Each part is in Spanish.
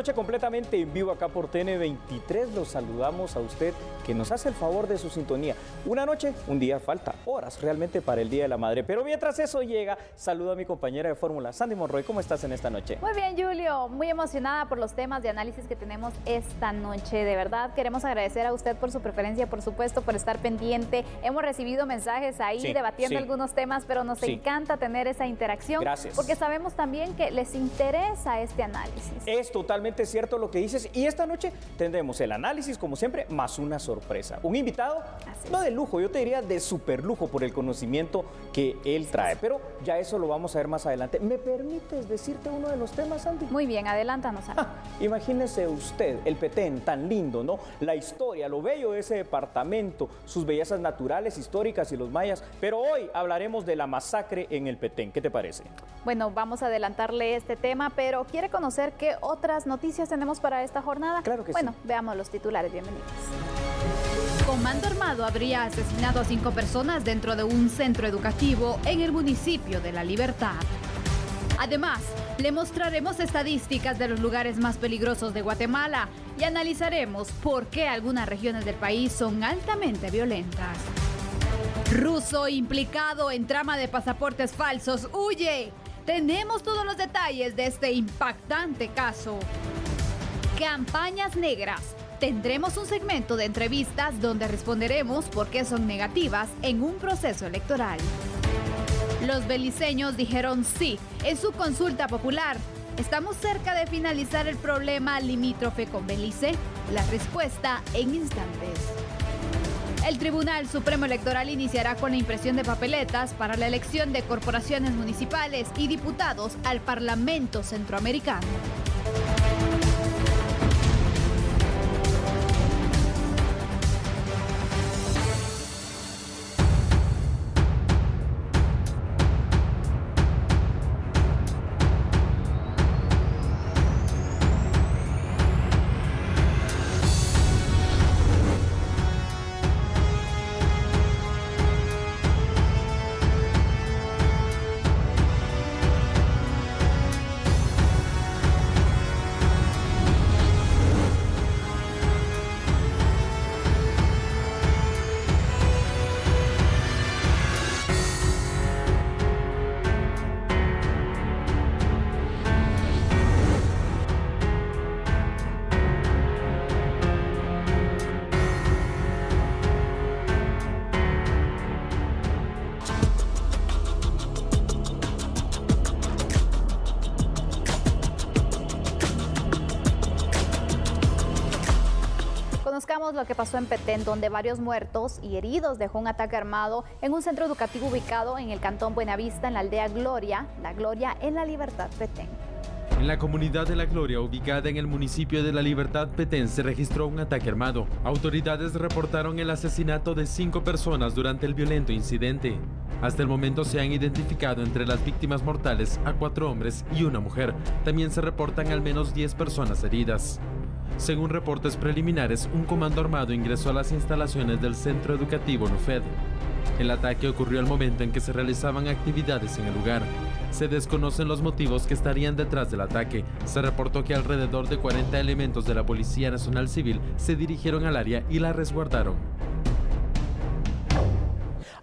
noche completamente en vivo acá por TN23. Los saludamos a usted que nos hace el favor de su sintonía. Una noche, un día, falta horas realmente para el Día de la Madre. Pero mientras eso llega, saludo a mi compañera de fórmula, Sandy Monroy. ¿Cómo estás en esta noche? Muy bien, Julio. Muy emocionada por los temas de análisis que tenemos esta noche. De verdad, queremos agradecer a usted por su preferencia, por supuesto, por estar pendiente. Hemos recibido mensajes ahí debatiendo algunos temas, pero nos encanta tener esa interacción. Gracias. Porque sabemos también que les interesa este análisis. Es totalmente cierto lo que dices. Y esta noche tendremos el análisis, como siempre, más una sorpresa. Un invitado, no de lujo, yo te diría de super lujo por el conocimiento que él trae. Pero ya eso lo vamos a ver más adelante. ¿Me permites decirte uno de los temas, Sandy? Muy bien, adelántanos. Imagínese usted, el Petén, tan lindo, ¿no? La historia, lo bello de ese departamento, sus bellezas naturales, históricas y los mayas. Pero hoy hablaremos de la masacre en el Petén. ¿Qué te parece? Bueno, vamos a adelantarle este tema, pero ¿quiere conocer qué otras noticias tenemos para esta jornada? Claro que sí. Bueno, veamos los titulares. Bienvenidos. Comando Armado habría asesinado a 5 personas dentro de un centro educativo en el municipio de La Libertad. Además, le mostraremos estadísticas de los lugares más peligrosos de Guatemala y analizaremos por qué algunas regiones del país son altamente violentas. Ruso implicado en trama de pasaportes falsos huye. Tenemos todos los detalles de este impactante caso. Campañas negras. Tendremos un segmento de entrevistas donde responderemos por qué son negativas en un proceso electoral. Los beliceños dijeron sí en su consulta popular. ¿Estamos cerca de finalizar el problema limítrofe con Belice? La respuesta en instantes. El Tribunal Supremo Electoral iniciará con la impresión de papeletas para la elección de corporaciones municipales y diputados al Parlamento Centroamericano. Conozcamos lo que pasó en Petén, donde varios muertos y heridos dejó un ataque armado en un centro educativo ubicado en el cantón Buenavista, en la aldea Gloria, La Gloria, en La Libertad, Petén. En la comunidad de La Gloria, ubicada en el municipio de La Libertad, Petén, se registró un ataque armado. Autoridades reportaron el asesinato de 5 personas durante el violento incidente. Hasta el momento se han identificado entre las víctimas mortales a 4 hombres y una mujer. También se reportan al menos 10 personas heridas. Según reportes preliminares, un comando armado ingresó a las instalaciones del centro educativo Nufed. El ataque ocurrió al momento en que se realizaban actividades en el lugar. Se desconocen los motivos que estarían detrás del ataque. Se reportó que alrededor de 40 elementos de la Policía Nacional Civil se dirigieron al área y la resguardaron.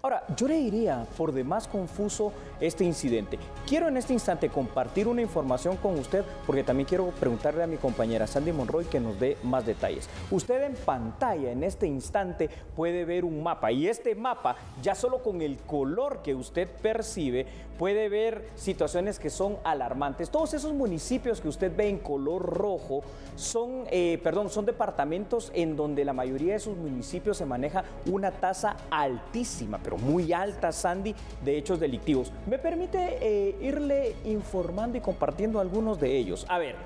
Ahora, yo le diría por demás confuso este incidente. Quiero en este instante compartir una información con usted porque también quiero preguntarle a mi compañera Sandy Monroy que nos dé más detalles. Usted en pantalla en este instante puede ver un mapa y este mapa ya solo con el color que usted percibe puede ver situaciones que son alarmantes. Todos esos municipios que usted ve en color rojo son departamentos en donde la mayoría de esos municipios se maneja una tasa altísima, pero muy alta, Sandy, de hechos delictivos. ¿Me permite irle informando y compartiendo algunos de ellos? A ver,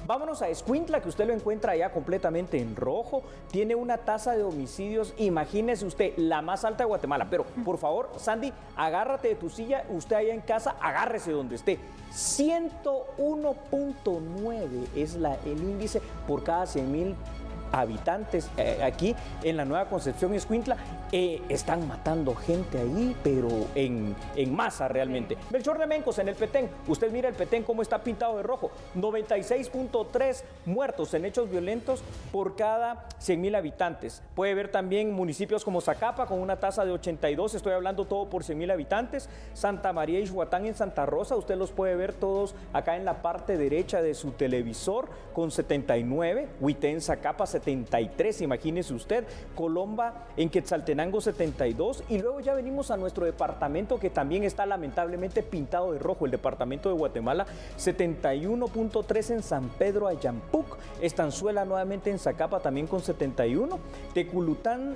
vámonos a Escuintla, que usted lo encuentra allá completamente en rojo. Tiene una tasa de homicidios, imagínese usted, la más alta de Guatemala. Pero, por favor, Sandy, agárrate de tu silla, usted allá en casa, agárrese donde esté. 101.9 es el índice por cada 100,000 habitantes aquí en la Nueva Concepción Escuintla. Están matando gente ahí, pero en masa realmente. Sí. Melchor de Mencos en el Petén. Usted mira el Petén cómo está pintado de rojo. 96.3 muertos en hechos violentos por cada 100.000 habitantes. Puede ver también municipios como Zacapa con una tasa de 82, estoy hablando todo por 100.000 habitantes. Santa María y Ixhuatán en Santa Rosa, usted los puede ver todos acá en la parte derecha de su televisor con 79. Huité en Zacapa 73, imagínese usted. Colomba en Quetzaltenango 72. Y luego ya venimos a nuestro departamento que también está lamentablemente pintado de rojo, el departamento de Guatemala, 71.3 en San Pedro Ayampuc. Estanzuela nuevamente en Zacapa también con 71. Teculután,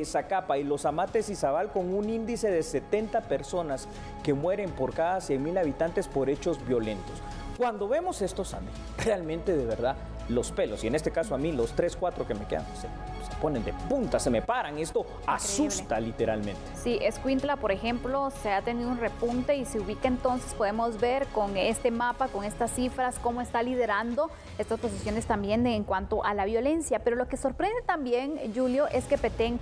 Zacapa y Los Amates y Zabal con un índice de 70 personas que mueren por cada 100.000 habitantes por hechos violentos. Cuando vemos esto, Sandy, realmente de verdad los pelos, y en este caso a mí los 3, 4 que me quedan, se ponen de punta, se me paran, esto asusta literalmente. Sí, Escuintla, por ejemplo, se ha tenido un repunte y se ubica entonces, podemos ver con este mapa, con estas cifras, cómo está liderando estas posiciones también en cuanto a la violencia. Pero lo que sorprende también, Julio, es que Petén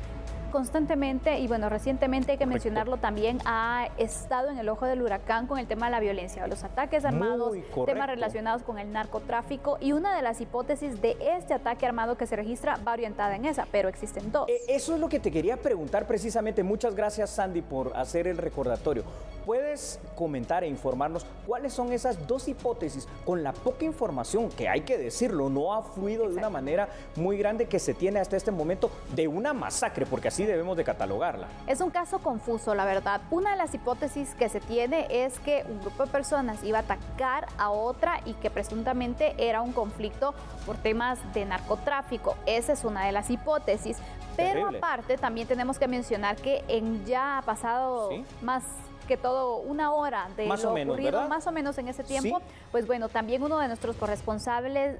constantemente, y bueno, recientemente hay que mencionarlo también, ha estado en el ojo del huracán con el tema de la violencia, los ataques armados, temas relacionados con el narcotráfico, y una de las hipótesis de este ataque armado que se registra va orientada en esa, pero existen dos. Eso es lo que te quería preguntar precisamente. Muchas gracias, Sandy, por hacer el recordatorio. ¿Puedes comentar e informarnos cuáles son esas dos hipótesis con la poca información, que hay que decirlo, no ha fluido de una manera muy grande que se tiene hasta este momento de una masacre, porque así debemos de catalogarla? Es un caso confuso, la verdad. Una de las hipótesis que se tiene es que un grupo de personas iba a atacar a otra y que presuntamente era un conflicto por temas de narcotráfico. Esa es una de las hipótesis. Pero terrible. Aparte, también tenemos que mencionar que ya ha pasado más que todo una hora de más lo ocurrido, ¿verdad? Más o menos en ese tiempo, sí. Pues bueno, también uno de nuestros corresponsales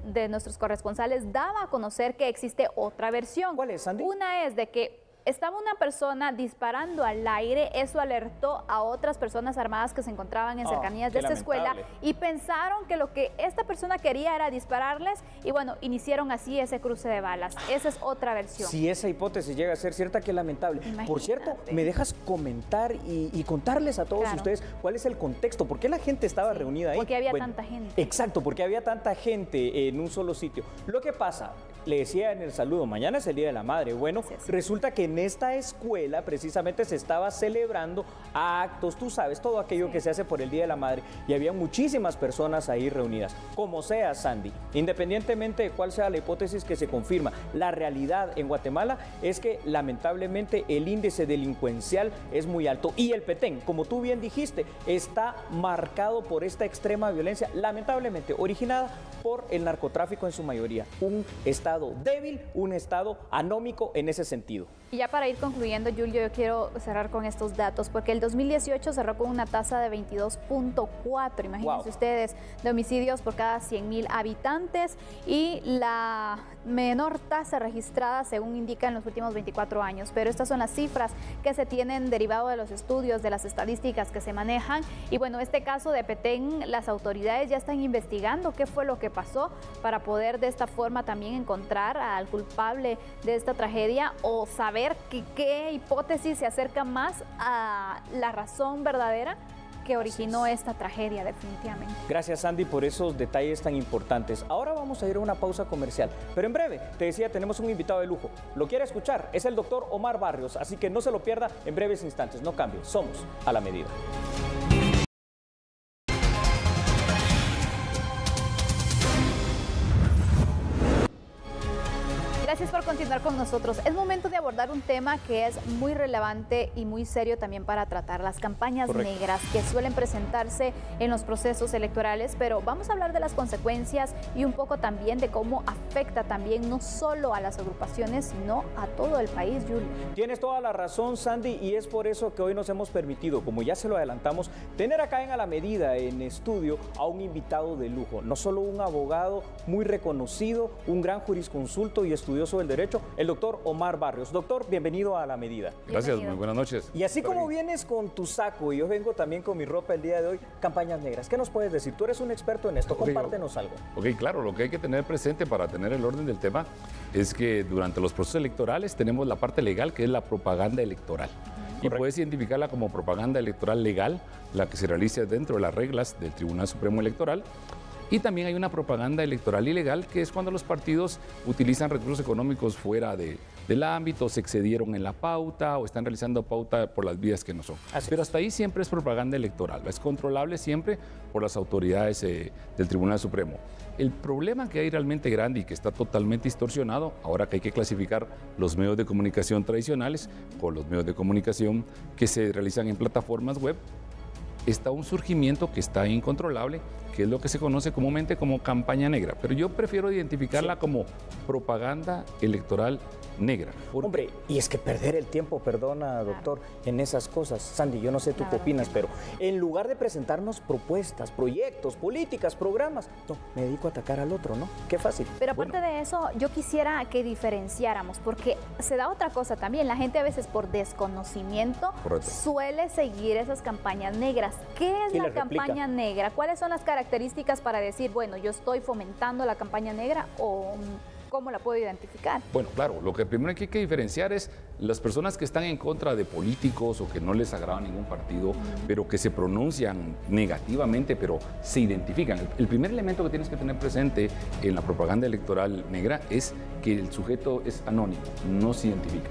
daba a conocer que existe otra versión. ¿Cuál es, Sandy? Una es de que estaba una persona disparando al aire, eso alertó a otras personas armadas que se encontraban en cercanías de esta escuela y pensaron que lo que esta persona quería era dispararles y bueno, iniciaron así ese cruce de balas. Esa es otra versión. Si esa hipótesis llega a ser cierta, qué lamentable. Imagínate. Por cierto, ¿me dejas comentar y contarles a todos ustedes cuál es el contexto? ¿Por qué la gente estaba reunida ahí? Porque había tanta gente. Exacto, porque había tanta gente en un solo sitio. Lo que pasa, le decía en el saludo, mañana es el Día de la Madre. Bueno, resulta que en esta escuela precisamente se estaba celebrando actos, tú sabes, todo aquello que se hace por el Día de la Madre, y había muchísimas personas ahí reunidas. Como sea, Sandy, independientemente de cuál sea la hipótesis que se confirma, la realidad en Guatemala es que lamentablemente el índice delincuencial es muy alto y el Petén, como tú bien dijiste, está marcado por esta extrema violencia, lamentablemente originada por el narcotráfico en su mayoría. Un estado débil, un estado anómico en ese sentido. Y ya para ir concluyendo, Julio, yo quiero cerrar con estos datos, porque el 2018 cerró con una tasa de 22.4, imagínense ustedes, de homicidios por cada 100.000 habitantes, y la menor tasa registrada, según indica, en los últimos 24 años. Pero estas son las cifras que se tienen derivado de los estudios, de las estadísticas que se manejan. Y bueno, este caso de Petén, las autoridades ya están investigando qué fue lo que pasó para poder de esta forma también encontrar al culpable de esta tragedia o saber qué hipótesis se acerca más a la razón verdadera que originó esta tragedia, definitivamente. Gracias, Sandy, por esos detalles tan importantes. Ahora vamos a ir a una pausa comercial, pero en breve, te decía, tenemos un invitado de lujo. ¿Lo quiere escuchar? Es el doctor Omar Barrios, así que no se lo pierda en breves instantes. No cambie, somos A la Medida. Gracias por continuar con nosotros. Es momento de abordar un tema que es muy relevante y muy serio también para tratar, las campañas negras que suelen presentarse en los procesos electorales, pero vamos a hablar de las consecuencias y un poco también de cómo afecta también no solo a las agrupaciones, sino a todo el país, Julio. Tienes toda la razón, Sandy, y es por eso que hoy nos hemos permitido, como ya se lo adelantamos, tener acá en A la Medida, en estudio, a un invitado de lujo. No solo un abogado muy reconocido, un gran jurisconsulto y estudioso del derecho, 2018, el doctor Omar Barrios. Doctor, bienvenido a La Medida. Gracias, muy buenas noches. Y así como vienes con tu saco y yo vengo también con mi ropa el día de hoy, campañas negras, ¿qué nos puedes decir? Tú eres un experto en esto, compártenos algo. Ok, claro, lo que hay que tener presente para tener el orden del tema es que durante los procesos electorales tenemos la parte legal, que es la propaganda electoral. Y puedes identificarla como propaganda electoral legal, la que se realiza dentro de las reglas del Tribunal Supremo Electoral. Y también hay una propaganda electoral ilegal, que es cuando los partidos utilizan recursos económicos fuera del ámbito, se excedieron en la pauta o están realizando pauta por las vías que no son. Pero hasta ahí siempre es propaganda electoral, es controlable siempre por las autoridades del Tribunal Supremo. El problema que hay realmente grande y que está totalmente distorsionado, ahora que hay que clasificar los medios de comunicación tradicionales con los medios de comunicación que se realizan en plataformas web, está un surgimiento que está incontrolable, que es lo que se conoce comúnmente como campaña negra. Pero yo prefiero identificarla como propaganda electoral negra. Hombre, y es que perder el tiempo, perdona, doctor, en esas cosas. Sandy, yo no sé tú qué opinas, pero en lugar de presentarnos propuestas, proyectos, políticas, programas, no, me dedico a atacar al otro, ¿no? Qué fácil. Pero aparte de eso, yo quisiera que diferenciáramos, porque se da otra cosa también. La gente a veces por desconocimiento suele seguir esas campañas negras. ¿Qué es la campaña negra? ¿Cuáles son las características para decir, bueno, yo estoy fomentando la campaña negra o cómo la puedo identificar? Bueno, claro, lo que primero hay que diferenciar es las personas que están en contra de políticos o que no les agrada ningún partido, pero que se pronuncian negativamente, pero se identifican. El primer elemento que tienes que tener presente en la propaganda electoral negra es que el sujeto es anónimo, no se identifica.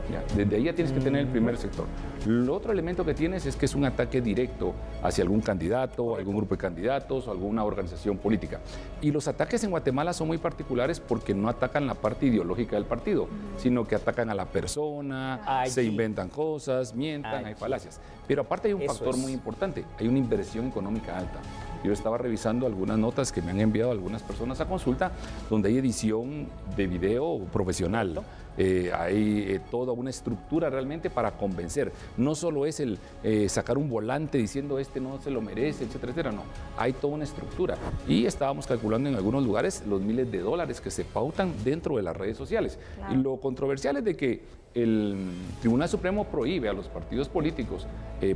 Ya, desde ahí ya tienes que tener el primer sector. El otro elemento que tienes es que es un ataque directo hacia algún candidato, algún grupo de candidatos o alguna organización política. Y los ataques en Guatemala son muy particulares porque no atacan la parte ideológica del partido, sino que atacan a la persona, se inventan cosas, mientan, hay falacias. Pero aparte hay un factor muy importante, hay una inversión económica alta. Yo estaba revisando algunas notas que me han enviado algunas personas a consulta, donde hay edición de video profesional, ¿no? Hay toda una estructura realmente para convencer. No solo es el sacar un volante diciendo este no se lo merece, etcétera, etcétera, no. Hay toda una estructura. Y estábamos calculando en algunos lugares los miles de dólares que se pautan dentro de las redes sociales. Claro. Y lo controversial es de que el Tribunal Supremo prohíbe a los partidos políticos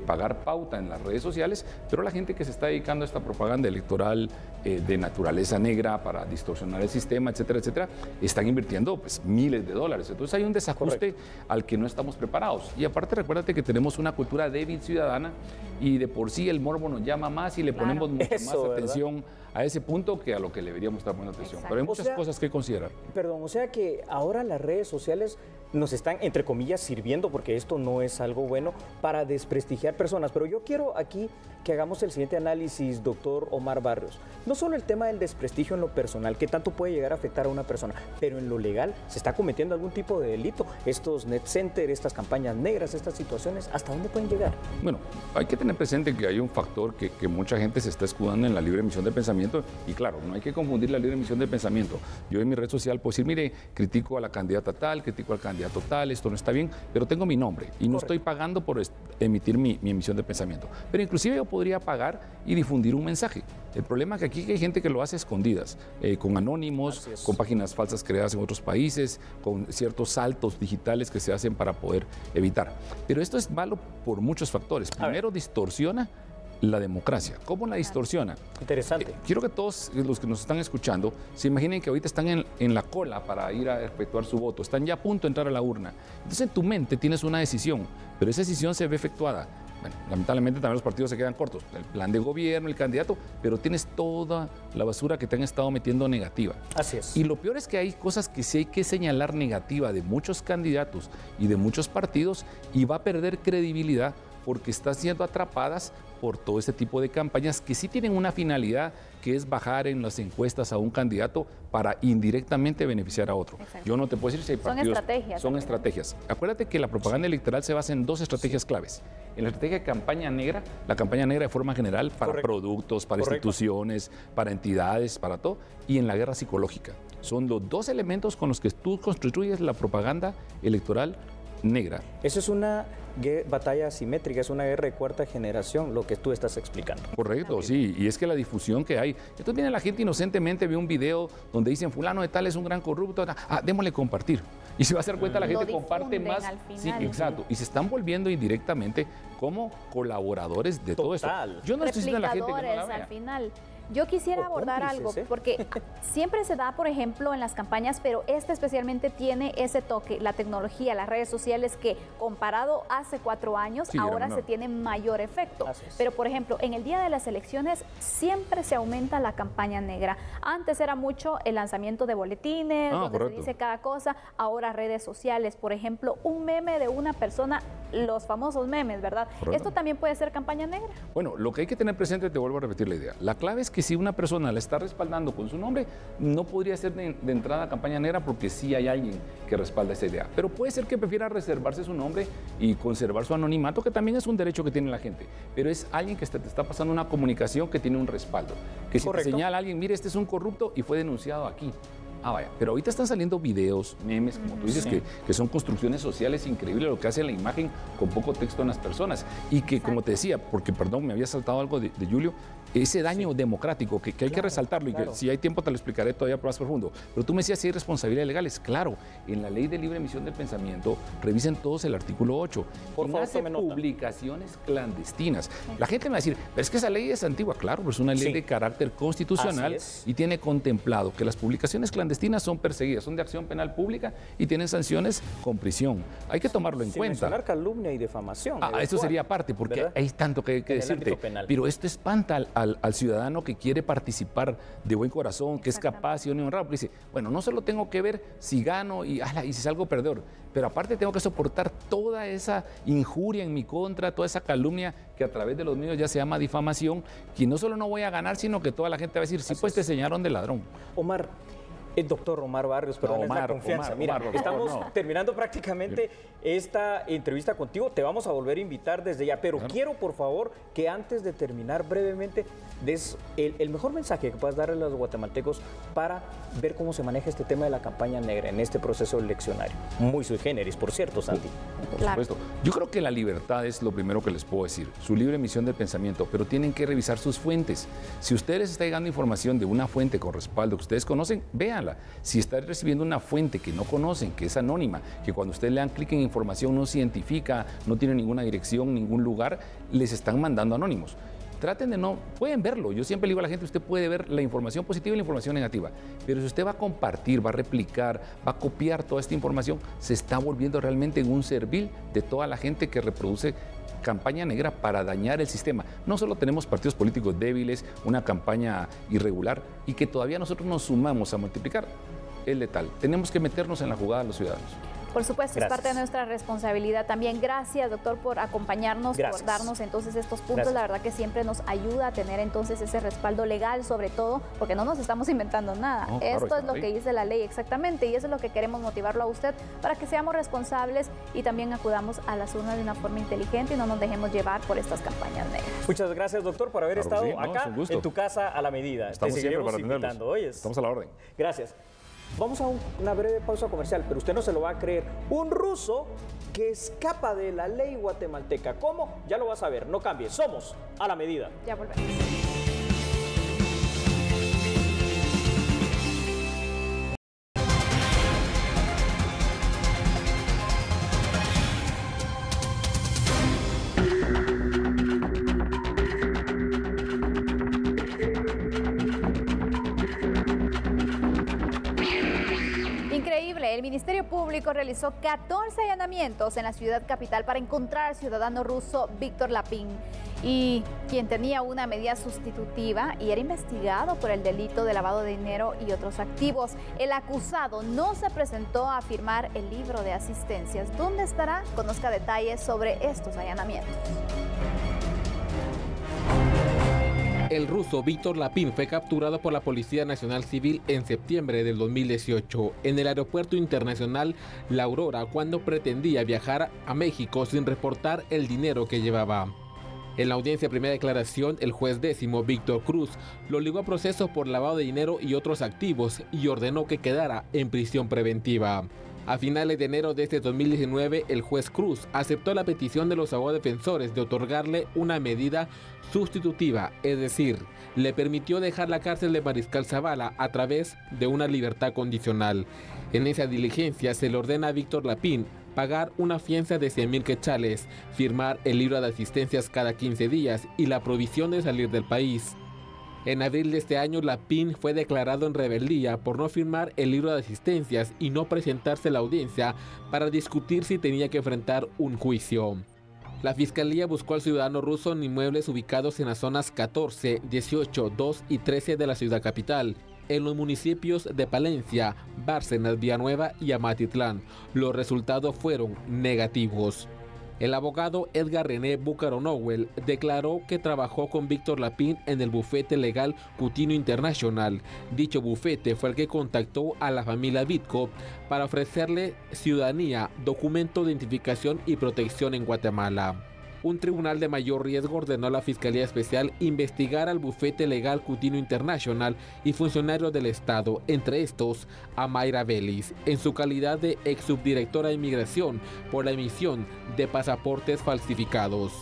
pagar pauta en las redes sociales, pero la gente que se está dedicando a esta propaganda electoral de naturaleza negra para distorsionar el sistema, etcétera, etcétera, están invirtiendo pues, miles de dólares. Entonces hay un desajuste al que no estamos preparados. Y aparte recuérdate que tenemos una cultura débil ciudadana y de por sí el morbo nos llama más y le ponemos mucha más atención a ese punto que a lo que le deberíamos estar poniendo atención. Pero hay muchas cosas que considerar. Perdón, o sea que ahora las redes sociales nos están, entre comillas, sirviendo, porque esto no es algo bueno, para desprestigiar personas. Pero yo quiero aquí que hagamos el siguiente análisis, doctor Omar Barrios. No solo el tema del desprestigio en lo personal, que tanto puede llegar a afectar a una persona, pero en lo legal, ¿se está cometiendo algún tipo de delito? Estos net center, estas campañas negras, estas situaciones, ¿hasta dónde pueden llegar? Bueno, hay que tener presente que hay un factor que mucha gente se está escudando en la libre emisión de pensamiento, y claro, no hay que confundir la libre emisión de pensamiento. Yo en mi red social puedo decir, mire, critico a la candidata tal, critico al candidato tal, esto no está bien, pero tengo mi nombre y no estoy pagando por emitir mi emisión de pensamiento. Pero inclusive yo podría pagar y difundir un mensaje. El problema es que aquí hay gente que lo hace a escondidas, con anónimos, con páginas falsas creadas en otros países, con ciertos saltos digitales que se hacen para poder evitar. Pero esto es malo por muchos factores. Primero, distorsiona la democracia. ¿Cómo la distorsiona? Interesante. Quiero que todos los que nos están escuchando se imaginen que ahorita están en la cola para ir a efectuar su voto, están ya a punto de entrar a la urna. Entonces en tu mente tienes una decisión, pero esa decisión se ve efectuada. Bueno, lamentablemente también los partidos se quedan cortos, el plan de gobierno, el candidato, pero tienes toda la basura que te han estado metiendo negativa. Así es. Y lo peor es que hay cosas que sí hay que señalar negativa de muchos candidatos y de muchos partidos y va a perder credibilidad porque están siendo atrapadas por todo este tipo de campañas que sí tienen una finalidad, que es bajar en las encuestas a un candidato para indirectamente beneficiar a otro. Exacto. Yo no te puedo decir si hay partidos... Son estrategias. Son estrategias. Acuérdate que la propaganda electoral se basa en dos estrategias claves. En la estrategia de campaña negra, la campaña negra de forma general para productos, para instituciones, para entidades, para todo, y en la guerra psicológica. Son los dos elementos con los que tú construyes la propaganda electoral negra. Eso es una batalla asimétrica, es una guerra de cuarta generación, lo que tú estás explicando. Correcto, sí, y es que la difusión que hay. Entonces viene la gente inocentemente, ve un video donde dicen fulano de tal es un gran corrupto, démosle compartir. Y se va a hacer cuenta, la gente comparte más. Al final, sí, exacto. Y se están volviendo indirectamente como colaboradores de todo esto. Yo no estoy diciendo a la gente que no la vea. Al final. Yo quisiera abordar algo, porque siempre se da, por ejemplo, en las campañas, pero especialmente tiene ese toque, la tecnología, las redes sociales, que comparado hace 4 años, ahora se tiene mayor efecto. Pero, por ejemplo, en el día de las elecciones siempre se aumenta la campaña negra. Antes era mucho el lanzamiento de boletines, donde se dice cada cosa, ahora redes sociales, por ejemplo, un meme de una persona, los famosos memes, ¿verdad? ¿Esto también puede ser campaña negra? Bueno, lo que hay que tener presente, te vuelvo a repetir la idea, la clave es que si una persona la está respaldando con su nombre, no podría ser de entrada campaña negra, porque sí hay alguien que respalda esa idea. Pero puede ser que prefiera reservarse su nombre y conservar su anonimato, que también es un derecho que tiene la gente. Pero es alguien que te está pasando una comunicación que tiene un respaldo. Que si te señala a alguien, mire, este es un corrupto y fue denunciado aquí. Ah, vaya, pero ahorita están saliendo videos, memes, como tú dices, que son construcciones sociales increíbles, lo que hace la imagen con poco texto en las personas. Y que, como te decía, porque, perdón, me había saltado algo de Julio, ese daño democrático que hay que resaltarlo, y que si hay tiempo te lo explicaré todavía más profundo. Pero tú me decías si hay responsabilidades legales. Claro, en la ley de libre emisión del pensamiento, revisen todos el artículo 8. Por favor, hace publicaciones clandestinas. La gente me va a decir, pero es que esa ley es antigua. Claro, pero es una ley de carácter constitucional y tiene contemplado que las publicaciones clandestinas son perseguidas, son de acción penal pública y tienen sanciones con prisión. Hay que tomarlo en cuenta. Mencionar calumnia y difamación. Eso sería aparte, porque ¿verdad? Hay tanto que decirte. Pero esto espanta al ciudadano que quiere participar de buen corazón, que es capaz y honrado, porque dice, bueno, no solo tengo que ver si gano y si salgo perdedor, pero aparte tengo que soportar toda esa injuria en mi contra, toda esa calumnia que a través de los medios ya se llama difamación, que no solo no voy a ganar, sino que toda la gente va a decir, sí, pues te señalaron de ladrón. Omar, el doctor Omar Barrios, perdón, es la confianza. Mira, estamos terminando prácticamente esta entrevista contigo. Te vamos a volver a invitar desde ya, pero quiero, por favor, que antes de terminar brevemente des el mejor mensaje que puedas darle a los guatemaltecos para ver cómo se maneja este tema de la campaña negra en este proceso eleccionario. Muy sui generis, por cierto, Santi. Por supuesto. Yo creo que la libertad es lo primero que les puedo decir, su libre emisión del pensamiento, pero tienen que revisar sus fuentes. Si ustedes les está llegando información de una fuente con respaldo que ustedes conocen, véanla. Si están recibiendo una fuente que no conocen, que es anónima, que cuando ustedes le dan clic en información no se identifica, no tiene ninguna dirección, ningún lugar, les están mandando anónimos. Traten de pueden verlo. Yo siempre le digo a la gente, usted puede ver la información positiva y la información negativa, pero si usted va a compartir, va a replicar, va a copiar toda esta información, se está volviendo realmente en un servil de toda la gente que reproduce campaña negra para dañar el sistema. No solo tenemos partidos políticos débiles, una campaña irregular, y que todavía nosotros nos sumamos a multiplicar, es letal. Tenemos que meternos en la jugada de los ciudadanos. Por supuesto, es parte de nuestra responsabilidad también. Gracias, doctor, por acompañarnos, por darnos entonces estos puntos. La verdad que siempre nos ayuda a tener entonces ese respaldo legal, sobre todo, porque no nos estamos inventando nada. Esto es lo que dice la ley exactamente, y eso es lo que queremos motivarlo a usted para que seamos responsables y también acudamos a las urnas de una forma inteligente y no nos dejemos llevar por estas campañas negras. Muchas gracias, doctor, por haber estado acá en tu casa a la medida. Estamos siempre para atenderlos. Estamos a la orden. Gracias. Vamos a una breve pausa comercial, pero usted no se lo va a creer. Un ruso que escapa de la ley guatemalteca. ¿Cómo? Ya lo vas a ver. No cambie. Somos a la medida. Ya volvemos. El Ministerio Público realizó 14 allanamientos en la ciudad capital para encontrar al ciudadano ruso Víctor Lapin, y quien tenía una medida sustitutiva y era investigado por el delito de lavado de dinero y otros activos. El acusado no se presentó a firmar el libro de asistencias. ¿Dónde estará? Conozca detalles sobre estos allanamientos. El ruso Víctor Lapin fue capturado por la Policía Nacional Civil en septiembre del 2018 en el Aeropuerto Internacional La Aurora, cuando pretendía viajar a México sin reportar el dinero que llevaba. En la audiencia de primera declaración, el juez 10º, Víctor Cruz, lo ligó a proceso por lavado de dinero y otros activos y ordenó que quedara en prisión preventiva. A finales de enero de este 2019, el juez Cruz aceptó la petición de los abogados defensores de otorgarle una medida sustitutiva, es decir, le permitió dejar la cárcel de Mariscal Zavala a través de una libertad condicional. En esa diligencia se le ordena a Víctor Lapín pagar una fianza de 100.000 quetzales, firmar el libro de asistencias cada 15 días y la provisión de salir del país. En abril de este año, Lapín fue declarado en rebeldía por no firmar el libro de asistencias y no presentarse a la audiencia para discutir si tenía que enfrentar un juicio. La Fiscalía buscó al ciudadano ruso en inmuebles ubicados en las zonas 14, 18, 2 y 13 de la ciudad capital, en los municipios de Palencia, Bárcenas, Villanueva y Amatitlán. Los resultados fueron negativos. El abogado Edgar René Búcaro Nowell declaró que trabajó con Víctor Lapín en el bufete legal Coutinho International. Dicho bufete fue el que contactó a la familia Bitco para ofrecerle ciudadanía, documento de identificación y protección en Guatemala. Un tribunal de mayor riesgo ordenó a la Fiscalía Especial investigar al bufete legal Coutinho International y funcionarios del Estado, entre estos a Mayra Vélez, en su calidad de ex subdirectora de Inmigración por la emisión de pasaportes falsificados.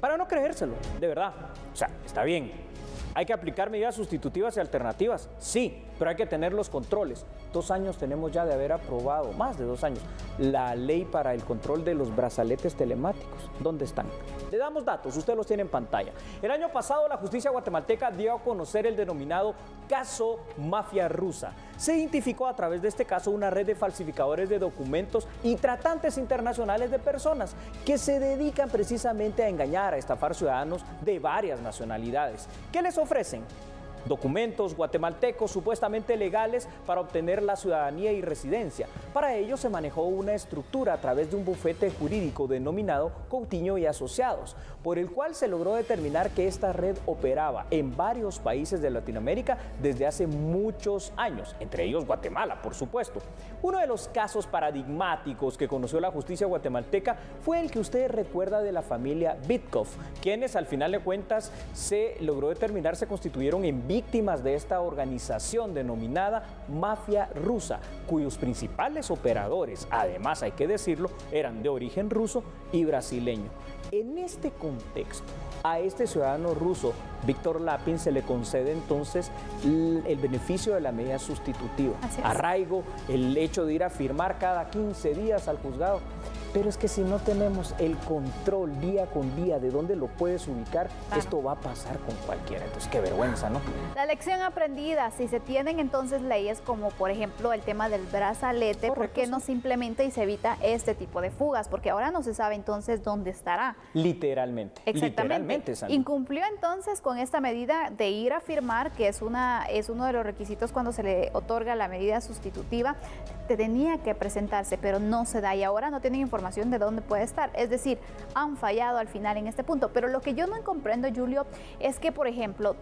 Para no creérselo, de verdad, o sea, está bien. ¿Hay que aplicar medidas sustitutivas y alternativas? Sí, pero hay que tener los controles. 2 años tenemos ya de haber aprobado, más de 2 años, la ley para el control de los brazaletes telemáticos. ¿Dónde están? Le damos datos, usted los tiene en pantalla. El año pasado la justicia guatemalteca dio a conocer el denominado caso Mafia Rusa. Se identificó a través de este caso una red de falsificadores de documentos y tratantes internacionales de personas que se dedican precisamente a engañar, a estafar ciudadanos de varias nacionalidades. ¿Qué les ofrecen? Documentos guatemaltecos supuestamente legales para obtener la ciudadanía y residencia. Para ello se manejó una estructura a través de un bufete jurídico denominado Coutinho y Asociados, por el cual se logró determinar que esta red operaba en varios países de Latinoamérica desde hace muchos años, entre ellos Guatemala, por supuesto. Uno de los casos paradigmáticos que conoció la justicia guatemalteca fue el que usted recuerda de la familia Bitkov, quienes al final de cuentas se logró determinar se constituyeron en víctimas de esta organización denominada Mafia Rusa, cuyos principales operadores, además hay que decirlo, eran de origen ruso y brasileño. En este contexto, a este ciudadano ruso, Víctor Lapín, se le concede entonces el beneficio de la medida sustitutiva. Arraigo, el hecho de ir a firmar cada 15 días al juzgado. Pero es que si no tenemos el control día con día de dónde lo puedes ubicar, esto va a pasar con cualquiera. Entonces, qué vergüenza, ¿no? La lección aprendida, si se tienen entonces leyes como, por ejemplo, el tema del brazalete, ¿por qué no se implementa y se evita este tipo de fugas? Porque ahora no se sabe entonces dónde estará. Literalmente. Exactamente. Literalmente, Sandy. Incumplió entonces con esta medida de ir a firmar, que es uno de los requisitos cuando se le otorga la medida sustitutiva. Tenía que presentarse, pero no se da y ahora no tienen información de dónde puede estar. Es decir, han fallado al final en este punto. Pero lo que yo no comprendo, Julio, es que, por ejemplo,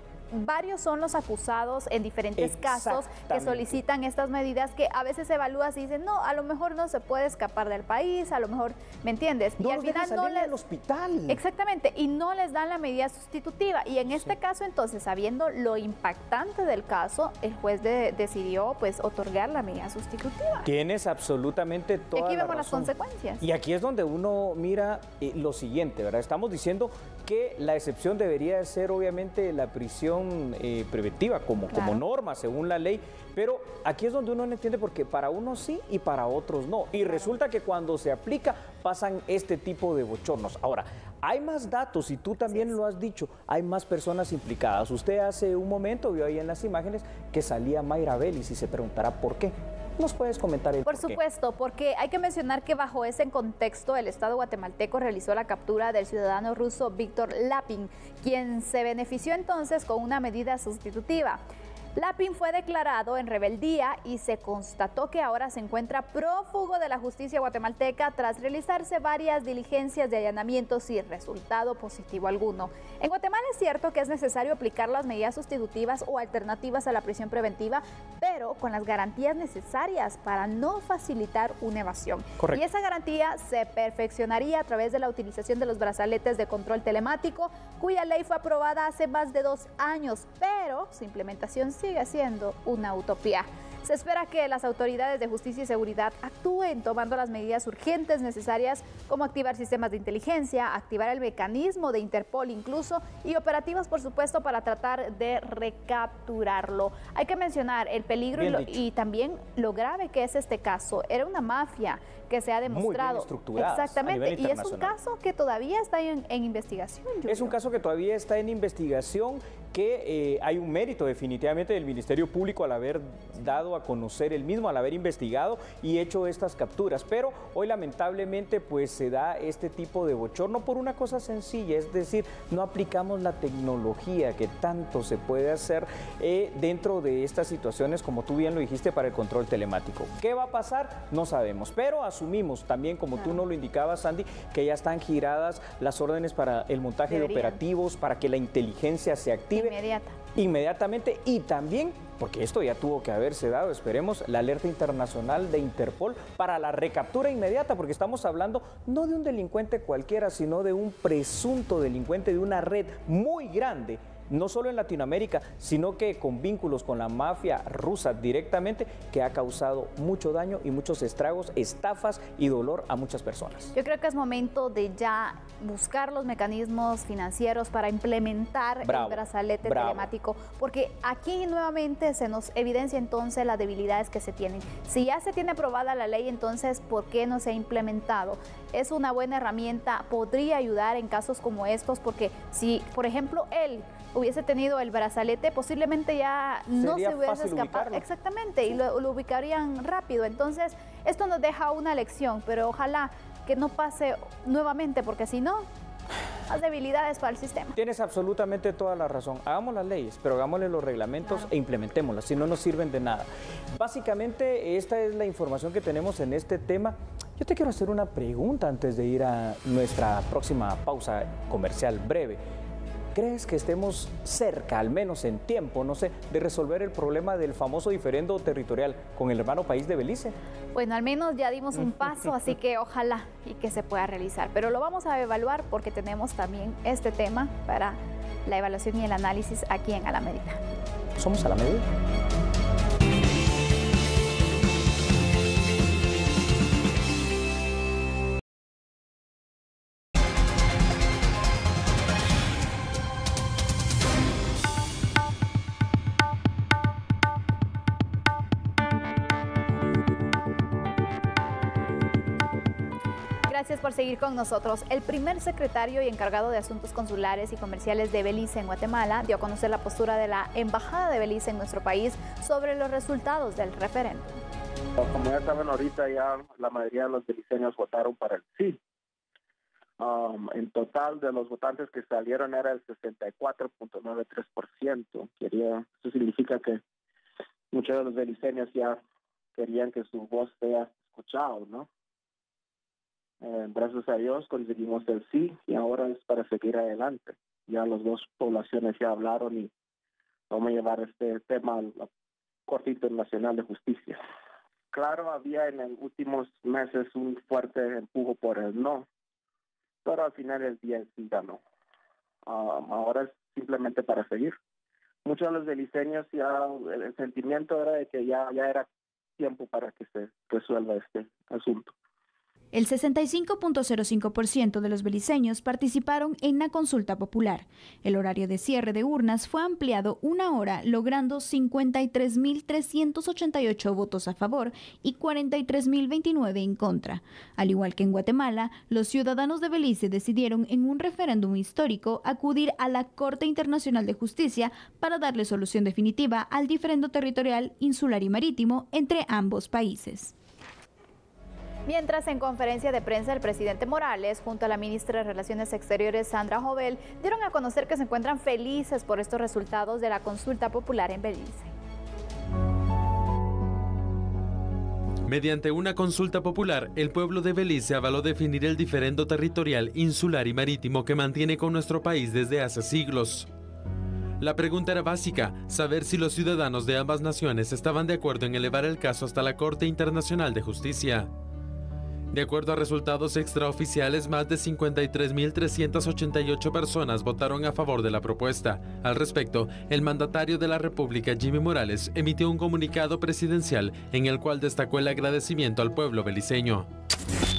varios son los acusados en diferentes casos que solicitan estas medidas que a veces evalúas y dicen, no, a lo mejor no se puede escapar del país, a lo mejor, ¿me entiendes? No, y al final no les... al hospital. Exactamente, y no les dan la medida sustitutiva. Y en este caso, entonces, sabiendo lo impactante del caso, el juez decidió, pues, otorgar la medida sustitutiva. Tienes absolutamente toda la razón. Y aquí vemos las consecuencias. Y aquí es donde uno mira lo siguiente, ¿verdad? Estamos diciendo que la excepción debería de ser, obviamente, la prisión preventiva como norma según la ley, pero aquí es donde uno no entiende porque para unos sí y para otros no. Y resulta que cuando se aplica pasan este tipo de bochornos. Ahora, hay más datos y tú también lo has dicho, hay más personas implicadas. Usted hace un momento vio ahí en las imágenes que salía Mayra Vélez y se preguntará por qué. ¿Nos puedes comentar el por supuesto, porque hay que mencionar que bajo ese contexto el Estado guatemalteco realizó la captura del ciudadano ruso Víctor Lapín, quien se benefició entonces con una medida sustitutiva. Lapín fue declarado en rebeldía y se constató que ahora se encuentra prófugo de la justicia guatemalteca tras realizarse varias diligencias de allanamiento sin resultado positivo alguno. En Guatemala es cierto que es necesario aplicar las medidas sustitutivas o alternativas a la prisión preventiva, pero con las garantías necesarias para no facilitar una evasión. Correcto. Y esa garantía se perfeccionaría a través de la utilización de los brazaletes de control telemático, cuya ley fue aprobada hace más de 2 años, pero su implementación sigue siendo una utopía. Se espera que las autoridades de justicia y seguridad actúen tomando las medidas urgentes necesarias, como activar sistemas de inteligencia, activar el mecanismo de Interpol incluso, y operativos, por supuesto, para tratar de recapturarlo. Hay que mencionar el peligro y también lo grave que es este caso. Era una mafia que se ha demostrado. Muy bien estructurada. Exactamente, y es un caso que todavía está en investigación. Es un caso que todavía está en investigación, que hay un mérito definitivamente del Ministerio Público al haber dado a conocer el mismo, al haber investigado y hecho estas capturas. Pero hoy lamentablemente pues se da este tipo de bochorno por una cosa sencilla, es decir, no aplicamos la tecnología que tanto se puede hacer dentro de estas situaciones, como tú bien lo dijiste, para el control telemático. ¿Qué va a pasar? No sabemos, pero asumimos también, como tú nos lo indicabas, Sandy, que ya están giradas las órdenes para el montaje de operativos, para que la inteligencia se active inmediatamente, y también, porque esto ya tuvo que haberse dado, esperemos, la alerta internacional de Interpol para la recaptura inmediata, porque estamos hablando no de un delincuente cualquiera, sino de un presunto delincuente de una red muy grande, no solo en Latinoamérica, sino que con vínculos con la mafia rusa directamente, que ha causado mucho daño y muchos estragos, estafas y dolor a muchas personas. Yo creo que es momento de ya buscar los mecanismos financieros para implementar el brazalete telemático, porque aquí nuevamente se nos evidencia entonces las debilidades que se tienen. Si ya se tiene aprobada la ley, entonces ¿por qué no se ha implementado? Es una buena herramienta, podría ayudar en casos como estos, porque si, por ejemplo, él hubiese tenido el brazalete, posiblemente ya no se hubiese escapado. Exactamente, y lo ubicarían rápido. Entonces, esto nos deja una lección, pero ojalá que no pase nuevamente, porque si no, más debilidades para el sistema. Tienes absolutamente toda la razón. Hagamos las leyes, pero hagámosle los reglamentos e implementémoslas, si no nos sirven de nada. Básicamente, esta es la información que tenemos en este tema. Yo te quiero hacer una pregunta antes de ir a nuestra próxima pausa comercial breve. ¿Crees que estemos cerca, al menos en tiempo, no sé, de resolver el problema del famoso diferendo territorial con el hermano país de Belice? Bueno, al menos ya dimos un paso, así que ojalá y que se pueda realizar. Pero lo vamos a evaluar porque tenemos también este tema para la evaluación y el análisis aquí en A la Medida. Somos A la Medida. Gracias por seguir con nosotros. El primer secretario y encargado de Asuntos Consulares y Comerciales de Belice en Guatemala dio a conocer la postura de la Embajada de Belice en nuestro país sobre los resultados del referéndum. Como ya saben, ahorita ya la mayoría de los beliceños votaron para el sí. En total de los votantes que salieron era el 64.93%. Eso significa que muchos de los beliceños ya querían que su voz sea escuchada, ¿no? Gracias a Dios conseguimos el sí y ahora es para seguir adelante. Ya las dos poblaciones ya hablaron y vamos a llevar este tema a la Corte Internacional de Justicia. Claro, había en los últimos meses un fuerte empujo por el no, pero al final del día sí ganó. Ahora es simplemente para seguir. Muchos de los beliceños ya el sentimiento era de que ya era tiempo para que se resuelva este asunto. El 65.05% de los beliceños participaron en la consulta popular. El horario de cierre de urnas fue ampliado 1 hora, logrando 53.388 votos a favor y 43.029 en contra. Al igual que en Guatemala, los ciudadanos de Belice decidieron en un referéndum histórico acudir a la Corte Internacional de Justicia para darle solución definitiva al diferendo territorial insular y marítimo entre ambos países. Mientras, en conferencia de prensa, el presidente Morales, junto a la ministra de Relaciones Exteriores, Sandra Jovel, dieron a conocer que se encuentran felices por estos resultados de la consulta popular en Belice. Mediante una consulta popular, el pueblo de Belice avaló definir el diferendo territorial insular y marítimo que mantiene con nuestro país desde hace siglos. La pregunta era básica, saber si los ciudadanos de ambas naciones estaban de acuerdo en elevar el caso hasta la Corte Internacional de Justicia. De acuerdo a resultados extraoficiales, más de 53.388 personas votaron a favor de la propuesta. Al respecto, el mandatario de la República, Jimmy Morales, emitió un comunicado presidencial en el cual destacó el agradecimiento al pueblo beliceño.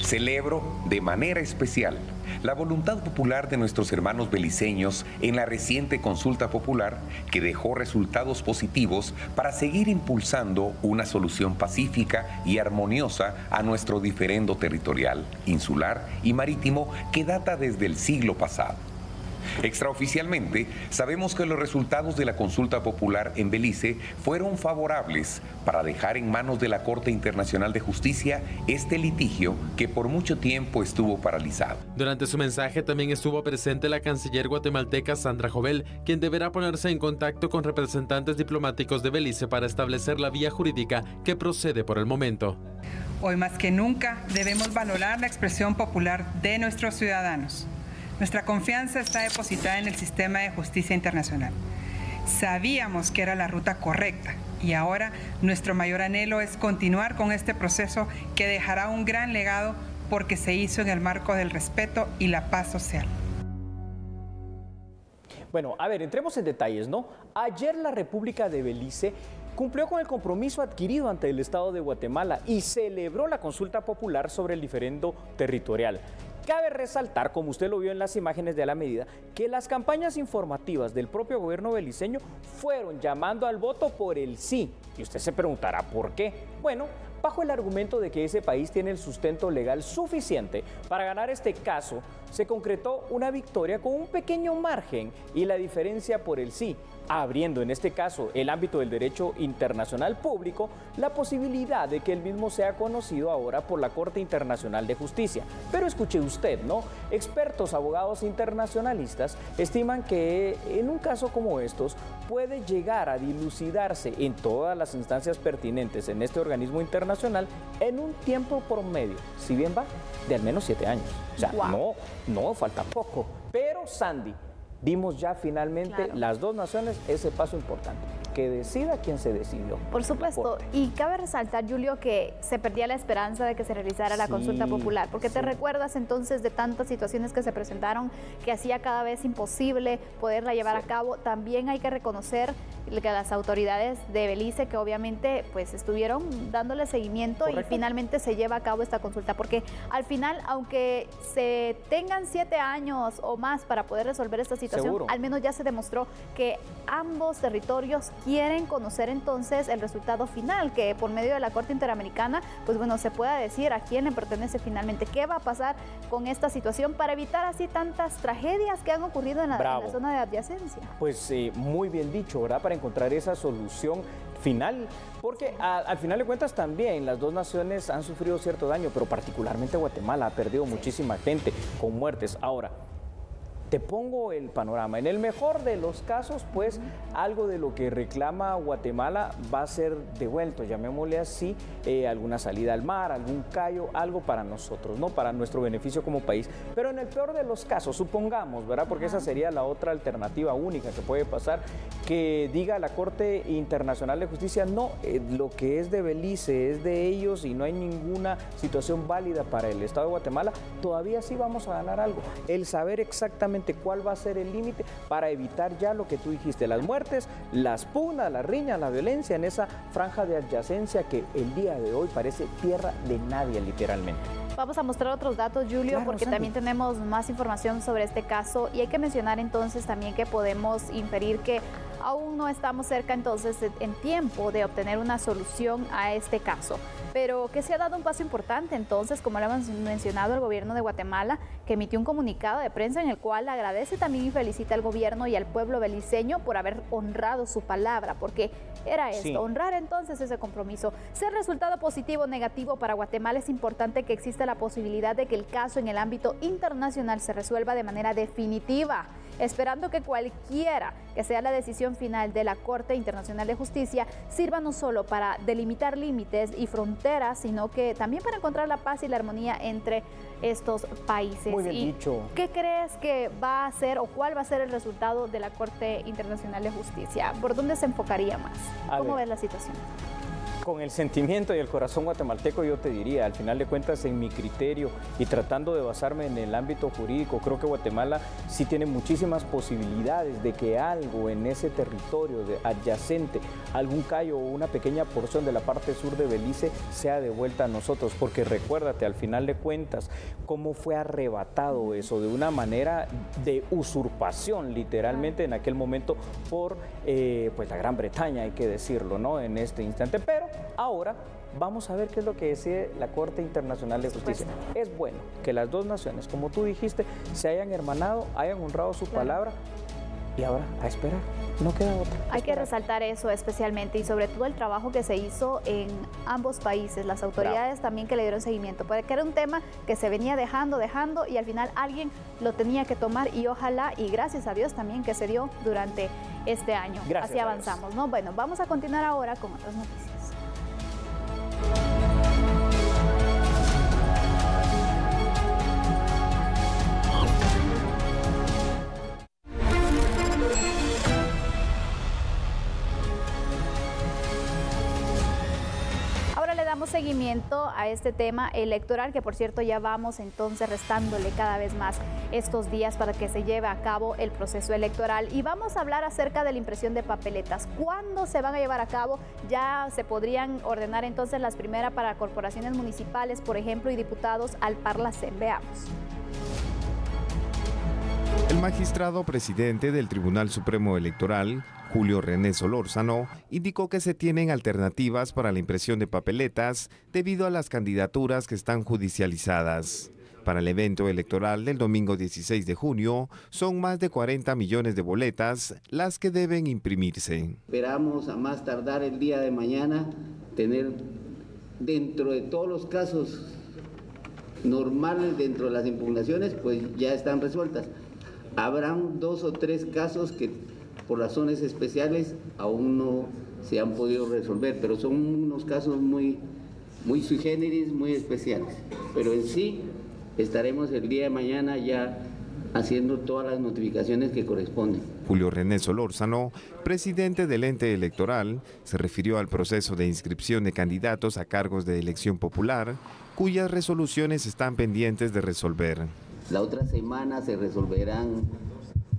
Celebro de manera especial la voluntad popular de nuestros hermanos beliceños en la reciente consulta popular que dejó resultados positivos para seguir impulsando una solución pacífica y armoniosa a nuestro diferendo territorial, insular y marítimo que data desde el siglo pasado. Extraoficialmente, sabemos que los resultados de la consulta popular en Belice fueron favorables para dejar en manos de la Corte Internacional de Justicia este litigio que por mucho tiempo estuvo paralizado. Durante su mensaje también estuvo presente la canciller guatemalteca Sandra Jovel, quien deberá ponerse en contacto con representantes diplomáticos de Belice para establecer la vía jurídica que procede por el momento. Hoy más que nunca debemos valorar la expresión popular de nuestros ciudadanos. Nuestra confianza está depositada en el sistema de justicia internacional. Sabíamos que era la ruta correcta y ahora nuestro mayor anhelo es continuar con este proceso que dejará un gran legado porque se hizo en el marco del respeto y la paz social. Bueno, a ver, entremos en detalles, ¿no? Ayer la República de Belice cumplió con el compromiso adquirido ante el Estado de Guatemala y celebró la consulta popular sobre el diferendo territorial. Cabe resaltar, como usted lo vio en las imágenes de la medida, que las campañas informativas del propio gobierno beliceño fueron llamando al voto por el sí. Y usted se preguntará, ¿por qué? Bueno, bajo el argumento de que ese país tiene el sustento legal suficiente para ganar este caso, se concretó una victoria con un pequeño margen y la diferencia por el sí, abriendo en este caso el ámbito del derecho internacional público, la posibilidad de que el mismo sea conocido ahora por la Corte Internacional de Justicia. Pero escuche usted, ¿no? Expertos abogados internacionalistas estiman que en un caso como estos puede llegar a dilucidarse en todas las instancias pertinentes en este organismo internacional en un tiempo promedio, si bien va, de al menos 7 años. O sea, no, falta poco. Pero Sandy, dimos ya finalmente las dos naciones ese paso importante, que decida quién se decidió. Por supuesto, y cabe resaltar, Julio, que se perdía la esperanza de que se realizara la consulta popular, porque te recuerdas entonces de tantas situaciones que se presentaron que hacía cada vez imposible poderla llevar a cabo. También hay que reconocer que las autoridades de Belice, que obviamente pues estuvieron dándole seguimiento y finalmente se lleva a cabo esta consulta, porque al final, aunque se tengan 7 años o más para poder resolver esta situación, al menos ya se demostró que ambos territorios quieren conocer entonces el resultado final, que por medio de la Corte Interamericana, pues bueno, se pueda decir a quién le pertenece finalmente, qué va a pasar con esta situación para evitar así tantas tragedias que han ocurrido en la zona de adyacencia. Pues muy bien dicho, ¿verdad? Para encontrar esa solución final, porque al final de cuentas también las dos naciones han sufrido cierto daño, pero particularmente Guatemala ha perdido muchísima gente con muertes. Ahora, te pongo el panorama. En el mejor de los casos, pues, algo de lo que reclama Guatemala va a ser devuelto, llamémosle así, alguna salida al mar, algún callo, algo para nosotros, ¿no? Para nuestro beneficio como país. Pero en el peor de los casos, supongamos, ¿verdad? Porque esa sería la otra alternativa única que puede pasar, que diga la Corte Internacional de Justicia, no, lo que es de Belice es de ellos y no hay ninguna situación válida para el Estado de Guatemala, todavía sí vamos a ganar algo. El saber exactamente cuál va a ser el límite para evitar ya lo que tú dijiste, las muertes, las pugnas, las riñas, la violencia en esa franja de adyacencia que el día de hoy parece tierra de nadie, literalmente. Vamos a mostrar otros datos, Julio, porque también tenemos más información sobre este caso y hay que mencionar entonces también que podemos inferir que aún no estamos cerca entonces en tiempo de obtener una solución a este caso, pero que se ha dado un paso importante entonces, como lo hemos mencionado, el gobierno de Guatemala, que emitió un comunicado de prensa en el cual agradece también y felicita al gobierno y al pueblo beliceño por haber honrado su palabra, porque era esto, honrar entonces ese compromiso. Sea el resultado positivo o negativo para Guatemala, es importante que exista la posibilidad de que el caso en el ámbito internacional se resuelva de manera definitiva, esperando que cualquiera que sea la decisión final de la Corte Internacional de Justicia sirva no solo para delimitar límites y fronteras, sino que también para encontrar la paz y la armonía entre estos países. Muy bien dicho. ¿Qué crees que va a ser o cuál va a ser el resultado de la Corte Internacional de Justicia? ¿Por dónde se enfocaría más? ¿Cómo ves la situación? con el sentimiento y el corazón guatemalteco yo te diría, al final de cuentas en mi criterio y tratando de basarme en el ámbito jurídico, creo que Guatemala sí tiene muchísimas posibilidades de que algo en ese territorio adyacente, algún callo o una pequeña porción de la parte sur de Belice sea devuelta a nosotros, porque recuérdate al final de cuentas cómo fue arrebatado eso de una manera de usurpación literalmente en aquel momento por pues la Gran Bretaña, hay que decirlo, ¿no? En este instante, pero ahora vamos a ver qué es lo que decide la Corte Internacional de Justicia. Es bueno que las dos naciones, como tú dijiste, se hayan hermanado, hayan honrado su palabra y ahora a esperar, no queda otra. Hay que resaltar eso especialmente y sobre todo el trabajo que se hizo en ambos países, las autoridades también que le dieron seguimiento, porque era un tema que se venía dejando y al final alguien lo tenía que tomar y ojalá y gracias a Dios también que se dio durante este año. Gracias. Así avanzamos, ¿no? Bueno, vamos a continuar ahora con otras noticias. Damos seguimiento a este tema electoral, que por cierto ya vamos entonces restándole cada vez más estos días para que se lleve a cabo el proceso electoral y vamos a hablar acerca de la impresión de papeletas. ¿Cuándo se van a llevar a cabo? Ya se podrían ordenar entonces las primeras para corporaciones municipales, por ejemplo, y diputados al Parlacén. Veamos. El magistrado presidente del Tribunal Supremo Electoral, Julio René Solórzano, indicó que se tienen alternativas para la impresión de papeletas debido a las candidaturas que están judicializadas. Para el evento electoral del domingo 16 de junio, son más de 40 millones de boletas las que deben imprimirse. Esperamos a más tardar el día de mañana tener dentro de todos los casos normales dentro de las impugnaciones, pues ya están resueltas. Habrán 2 o 3 casos que por razones especiales aún no se han podido resolver, pero son unos casos muy sui generis, muy especiales. Pero en sí estaremos el día de mañana ya haciendo todas las notificaciones que corresponden. Julio René Solórzano, presidente del ente electoral, se refirió al proceso de inscripción de candidatos a cargos de elección popular, cuyas resoluciones están pendientes de resolver. La otra semana se resolverán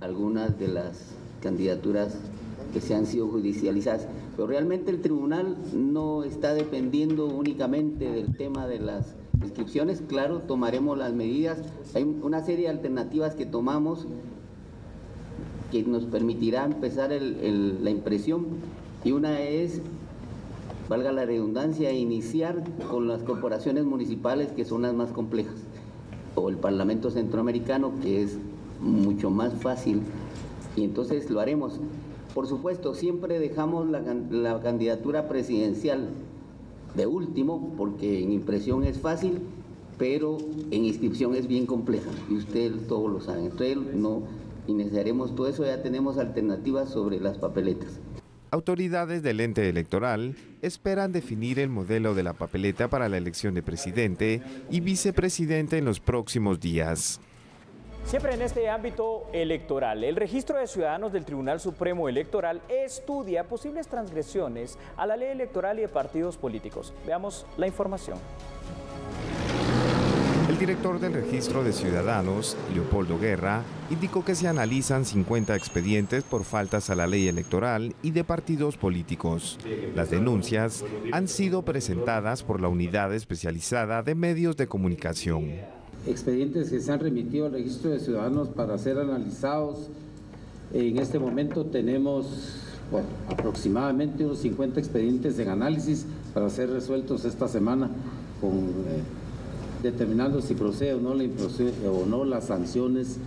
algunas de las candidaturas que se han sido judicializadas, pero realmente el tribunal no está dependiendo únicamente del tema de las inscripciones. Claro, tomaremos las medidas, hay una serie de alternativas que tomamos que nos permitirá empezar la impresión y una es, valga la redundancia, iniciar con las corporaciones municipales que son las más complejas, o el Parlamento Centroamericano, que es mucho más fácil, y entonces lo haremos. Por supuesto, siempre dejamos la candidatura presidencial de último, porque en impresión es fácil, pero en inscripción es bien compleja, y ustedes todos lo saben. Entonces no iniciaremos todo eso, ya tenemos alternativas sobre las papeletas. Autoridades del ente electoral esperan definir el modelo de la papeleta para la elección de presidente y vicepresidente en los próximos días. Siempre en este ámbito electoral, el Registro de Ciudadanos del Tribunal Supremo Electoral estudia posibles transgresiones a la ley electoral y de partidos políticos. Veamos la información. El director del Registro de Ciudadanos, Leopoldo Guerra, indicó que se analizan 50 expedientes por faltas a la ley electoral y de partidos políticos. Las denuncias han sido presentadas por la Unidad Especializada de Medios de Comunicación. Expedientes que se han remitido al Registro de Ciudadanos para ser analizados. En este momento tenemos aproximadamente unos 50 expedientes en análisis para ser resueltos esta semana, determinando si procede o no las sanciones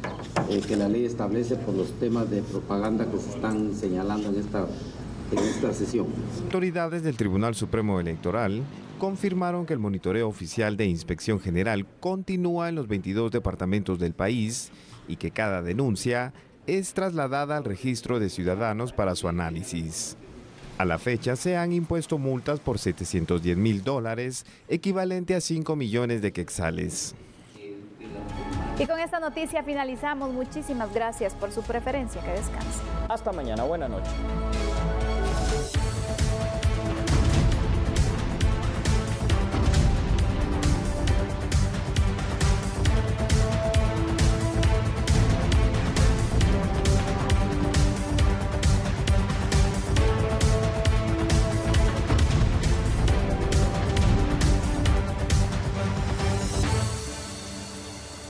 que la ley establece por los temas de propaganda que se están señalando en esta sesión. Autoridades del Tribunal Supremo Electoral confirmaron que el monitoreo oficial de Inspección General continúa en los 22 departamentos del país y que cada denuncia es trasladada al Registro de Ciudadanos para su análisis. A la fecha se han impuesto multas por $710,000, equivalente a 5 millones de quetzales. Y con esta noticia finalizamos. Muchísimas gracias por su preferencia. Que descanse. Hasta mañana. Buena noche.